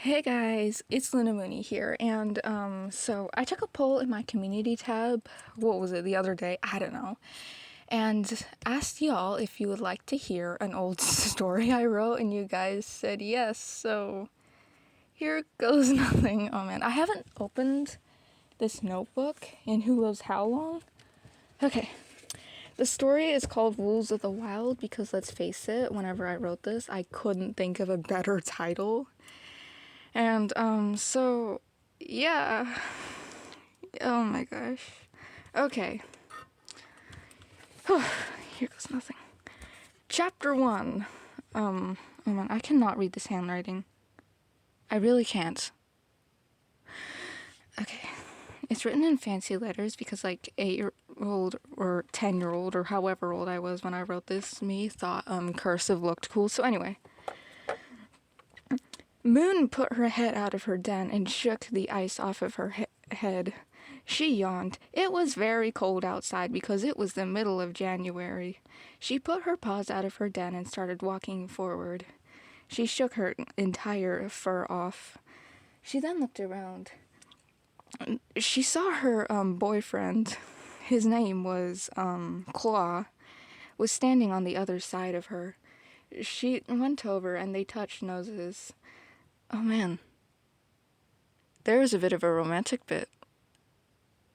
Hey guys, it's Luna Mooney here, and so I took a poll in my community tab, what was it, the other day, I don't know, and asked y'all if you would like to hear an old story I wrote, and you guys said yes, so here goes nothing. Oh man, I haven't opened this notebook in who knows how long. Okay, the story is called Wolves of the Wild because let's face it, whenever I wrote this, I couldn't think of a better title. And, so, yeah. Oh my gosh. Okay. Here goes nothing. Chapter 1. Oh man, I cannot read this handwriting. I really can't. Okay. It's written in fancy letters because, like, 8-year-old or 10-year-old or however old I was when I wrote this, me thought, cursive looked cool. So anyway. Moon put her head out of her den and shook the ice off of her head. She yawned. It was very cold outside because it was the middle of January. She put her paws out of her den and started walking forward. She shook her entire fur off. She then looked around. She saw her boyfriend, his name was Claw, was standing on the other side of her. She went over and they touched noses. Oh man. There's a bit of a romantic bit.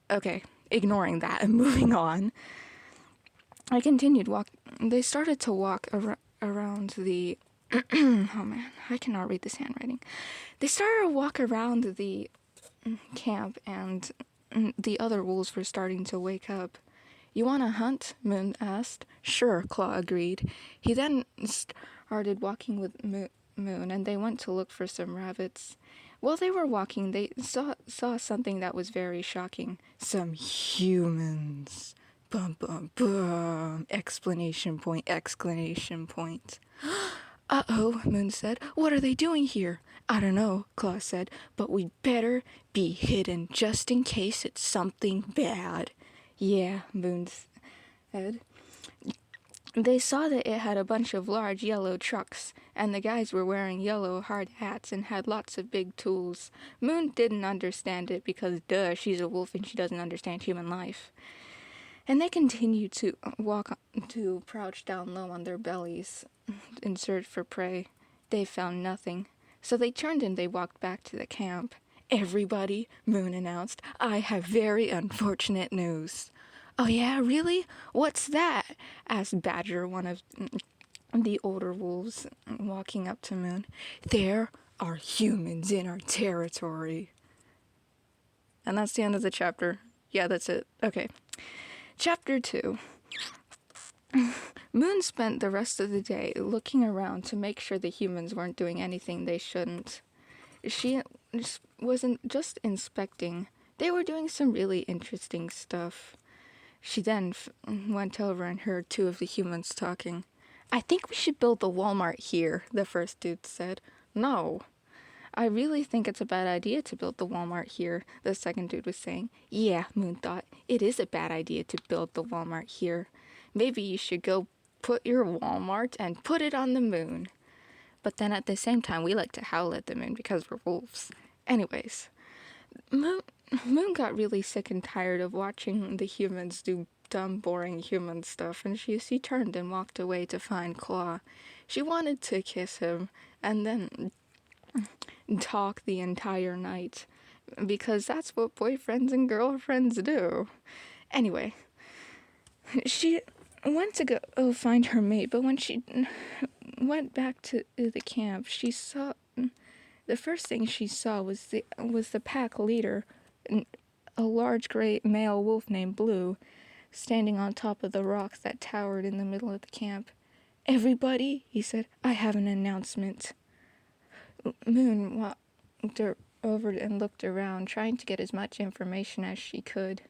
Okay, ignoring that and moving on. I continued They started to walk around the... oh man, I cannot read this handwriting. They started to walk around the camp and the other wolves were starting to wake up. You want to hunt? Moon asked. Sure, Claw agreed. He then started walking with Moon and they went to look for some rabbits. While they were walking, they saw something that was very shocking. Some humans. Bum, bum, bum. Exclamation point, exclamation point. Uh-oh, Moon said. What are they doing here? I don't know, Claw said, but we'd better be hidden just in case it's something bad. Yeah, Moon said. They saw that it had a bunch of large yellow trucks, and the guys were wearing yellow hard hats and had lots of big tools. Moon didn't understand it because, duh, she's a wolf and she doesn't understand human life. And they continued to crouch down low on their bellies in search for prey. They found nothing. So they turned and they walked back to the camp. Everybody, Moon announced, I have very unfortunate news. Oh yeah, really? What's that? Asked Badger, one of the older wolves, walking up to Moon. There are humans in our territory. And that's the end of the chapter. Yeah, that's it. Okay. Chapter 2. Moon spent the rest of the day looking around to make sure the humans weren't doing anything they shouldn't. She wasn't just inspecting. They were doing some really interesting stuff. She then went over and heard two of the humans talking. I think we should build the Walmart here, the first dude said. No. I really think it's a bad idea to build the Walmart here, the second dude was saying. Yeah, Moon thought, it is a bad idea to build the Walmart here. Maybe you should go put your Walmart and put it on the moon. But then at the same time, we like to howl at the moon because we're wolves. Anyways, Moon got really sick and tired of watching the humans do dumb, boring human stuff, and she turned and walked away to find Claw. She wanted to kiss him, and then talk the entire night, because that's what boyfriends and girlfriends do. Anyway, she went to go find her mate, but when she went back to the camp, she saw... The first thing she saw was the pack leader, a large gray male wolf named Blue, standing on top of the rocks that towered in the middle of the camp. Everybody, he said, I have an announcement. Moon walked over and looked around, trying to get as much information as she could.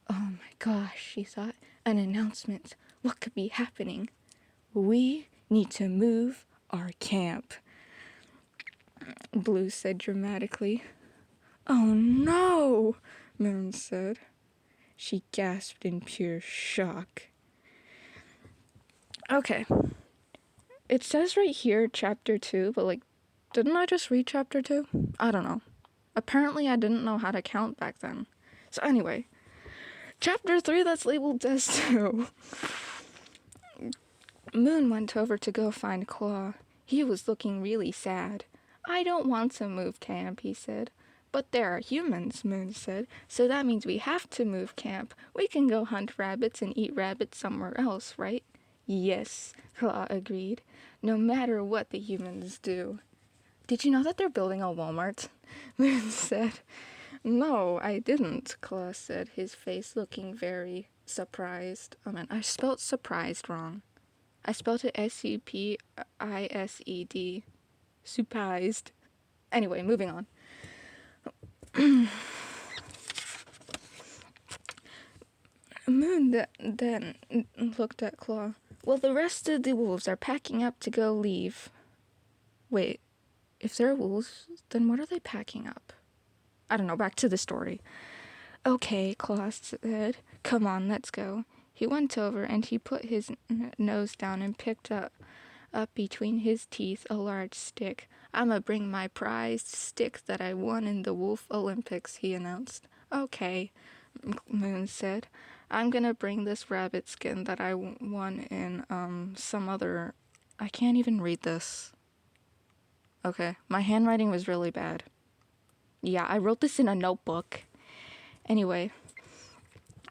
Oh my gosh, she thought, an announcement. What could be happening? We need to move our camp, Blue said dramatically. Oh no, Moon said. She gasped in pure shock. Okay. It says right here, chapter 2, but, like, Didn't I just read chapter 2? I don't know. Apparently I didn't know how to count back then. So anyway, chapter 3 that's labeled as 2. Moon went over to go find Claw. He was looking really sad. I don't want to move camp, he said. But there are humans, Moon said, so that means we have to move camp. We can go hunt rabbits and eat rabbits somewhere else, right? Yes, Claw agreed, no matter what the humans do. Did you know that they're building a Walmart? Moon said. No, I didn't, Claw said, his face looking very surprised. Oh man, I spelled surprised wrong. I spelled it Suppised. Surprised. Anyway, moving on. Moon then looked at Claw. Well, the rest of the wolves are packing up to go leave. Wait, if they're wolves, then what are they packing up? I don't know, back to the story. Okay, Claw said. Come on, let's go. He went over and he put his nose down and picked up between his teeth a large stick. I'ma bring my prized stick that I won in the Wolf Olympics, he announced. Okay, Moon said. I'm gonna bring this rabbit skin that I won in some other... I can't even read this. Okay, my handwriting was really bad. Yeah, I wrote this in a notebook. Anyway,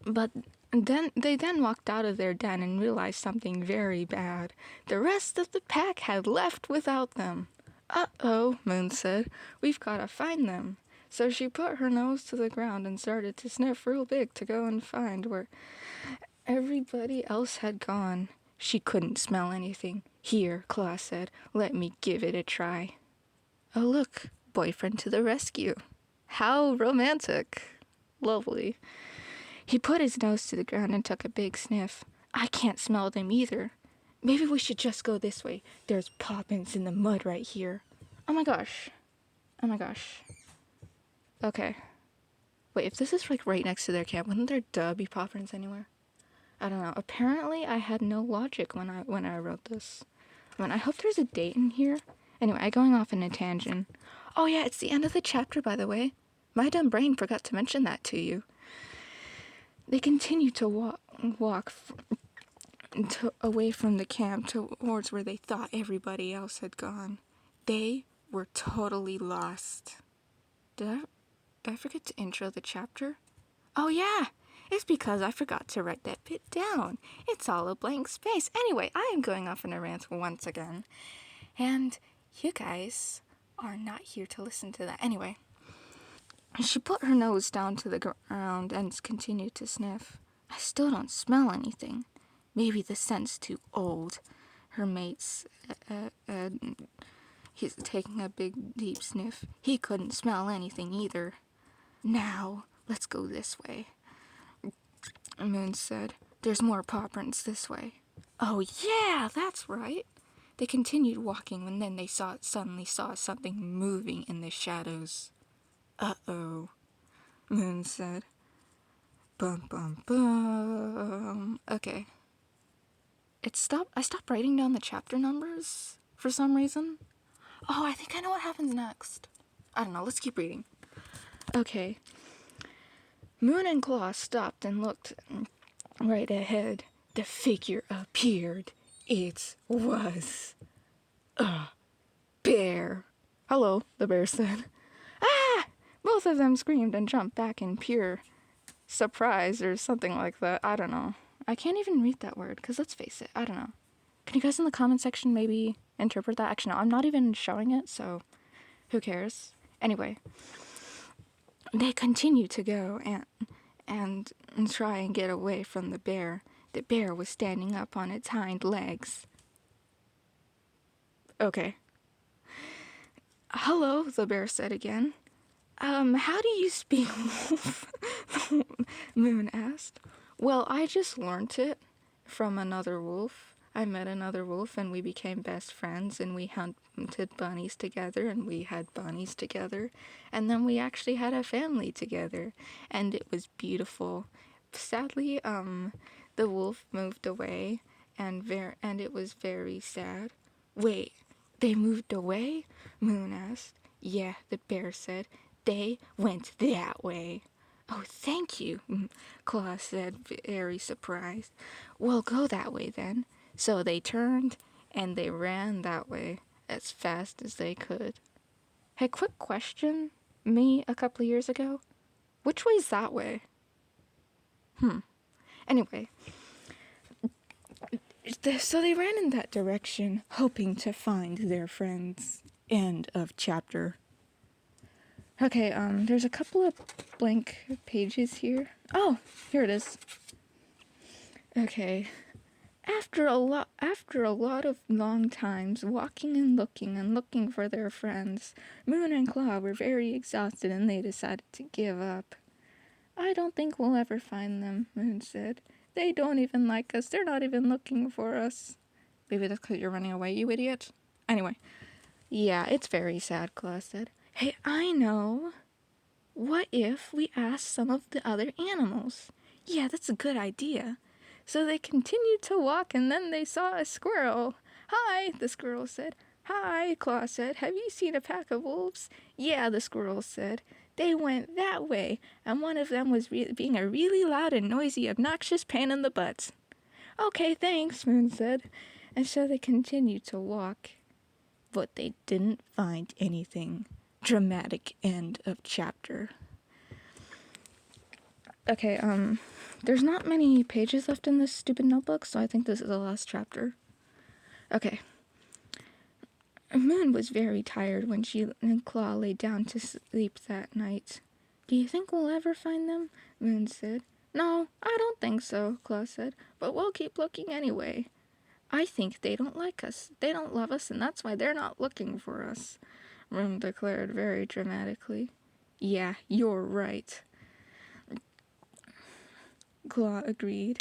but then they walked out of their den and realized something very bad. The rest of the pack had left without them. Uh-oh, Moon said. We've got to find them. So she put her nose to the ground and started to sniff real big to go and find where everybody else had gone. She couldn't smell anything. Here, Claw said, let me give it a try. Oh, look, boyfriend to the rescue. How romantic. Lovely. He put his nose to the ground and took a big sniff. I can't smell them either. Maybe we should just go this way. There's poppins in the mud right here. Oh my gosh. Oh my gosh. Okay. Wait, if this is like right next to their camp, wouldn't there be poppins anywhere? I don't know. Apparently I had no logic when I wrote this. I mean, I hope there's a date in here. Anyway, I'm going off in a tangent. Oh yeah, it's the end of the chapter, by the way. My dumb brain forgot to mention that to you. They continued to walk away from the camp towards where they thought everybody else had gone. They were totally lost. Did I forget to intro the chapter? Oh yeah, it's because I forgot to write that bit down. It's all a blank space. Anyway, I am going off in a rant once again. And you guys are not here to listen to that. Anyway, she put her nose down to the ground and continued to sniff. I still don't smell anything. Maybe the scent's too old. Her mate's he's taking a big, deep sniff. He couldn't smell anything either. Now, let's go this way, Moon said. There's more paw prints this way. Oh yeah, that's right. They continued walking when then they suddenly saw something moving in the shadows. Uh-oh, Moon said. Bum, bum, bum. Okay. I stopped writing down the chapter numbers for some reason. Oh, I think I know what happens next. I don't know, let's keep reading. Okay. Moon and Claw stopped and looked right ahead. The figure appeared. It was a bear. Hello, the bear said. Ah! Both of them screamed and jumped back in pure surprise or something like that. I don't know. I can't even read that word, because let's face it, I don't know. Can you guys in the comment section maybe interpret that? Actually, no, I'm not even showing it, so who cares? Anyway, they continued to go and try and get away from the bear. The bear was standing up on its hind legs. Okay. Hello, the bear said again. How do you speak wolf? Moon asked. Well, I just learned it from another wolf. I met another wolf and we became best friends and we hunted bunnies together and we had bunnies together and then we actually had a family together and it was beautiful. Sadly, the wolf moved away and it was very sad. Wait, They moved away? Moon asked. Yeah, the bear said. They went that way. Oh, thank you, Claw said, very surprised. We'll go that way then. So they turned and they ran that way as fast as they could. Hey, quick question. Me a couple of years ago? Which way's that way? Anyway, so they ran in that direction, hoping to find their friends. End of chapter. Okay, there's a couple of blank pages here. Oh, here it is. Okay. After a lot of long times walking and looking for their friends, Moon and Claw were very exhausted and they decided to give up. I don't think we'll ever find them, Moon said. They don't even like us. They're not even looking for us. Maybe that's because you're running away, you idiot. Anyway. Yeah, it's very sad, Claw said. Hey, I know. What if we ask some of the other animals? Yeah, that's a good idea. So they continued to walk and then they saw a squirrel. Hi, the squirrel said. Hi, Claw said. Have you seen a pack of wolves? Yeah, the squirrel said. They went that way, and one of them was being a really loud and noisy, obnoxious pain in the butt. Okay, thanks, Moon said. And so they continued to walk. But they didn't find anything. Dramatic end of chapter. Okay, there's not many pages left in this stupid notebook, so I think this is the last chapter. Okay. Moon was very tired when she and Claw lay down to sleep that night. Do you think we'll ever find them? Moon said. No, I don't think so, Claw said, but we'll keep looking anyway. I think they don't like us. They don't love us, and that's why they're not looking for us, Moon declared very dramatically. Yeah, you're right, Claw agreed.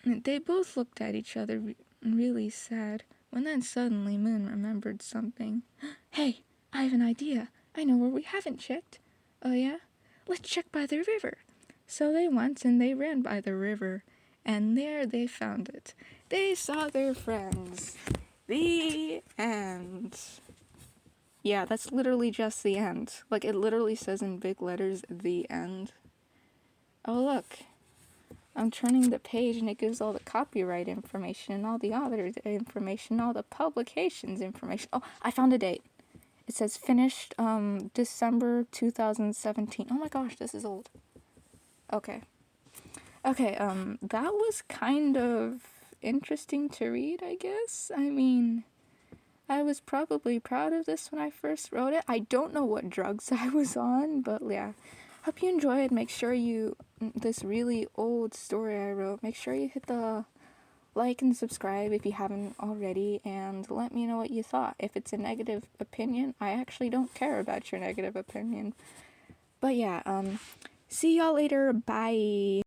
They both looked at each other really sad, when then suddenly Moon remembered something. Hey, I have an idea. I know where we haven't checked. Oh yeah? Let's check by the river. So they went and they ran by the river, and there they found it. They saw their friends. The end. Yeah, that's literally just the end. Like, it literally says in big letters, the end. Oh, look. I'm turning the page and it gives all the copyright information and all the author information, all the publications information. Oh, I found a date. It says finished December 2017. Oh my gosh, this is old. Okay, that was kind of interesting to read, I guess. I mean, I was probably proud of this when I first wrote it. I don't know what drugs I was on, but yeah. Hope you enjoyed. Make sure this really old story I wrote, make sure you hit the like and subscribe if you haven't already, and let me know what you thought. If it's a negative opinion, I actually don't care about your negative opinion. But yeah, see y'all later. Bye.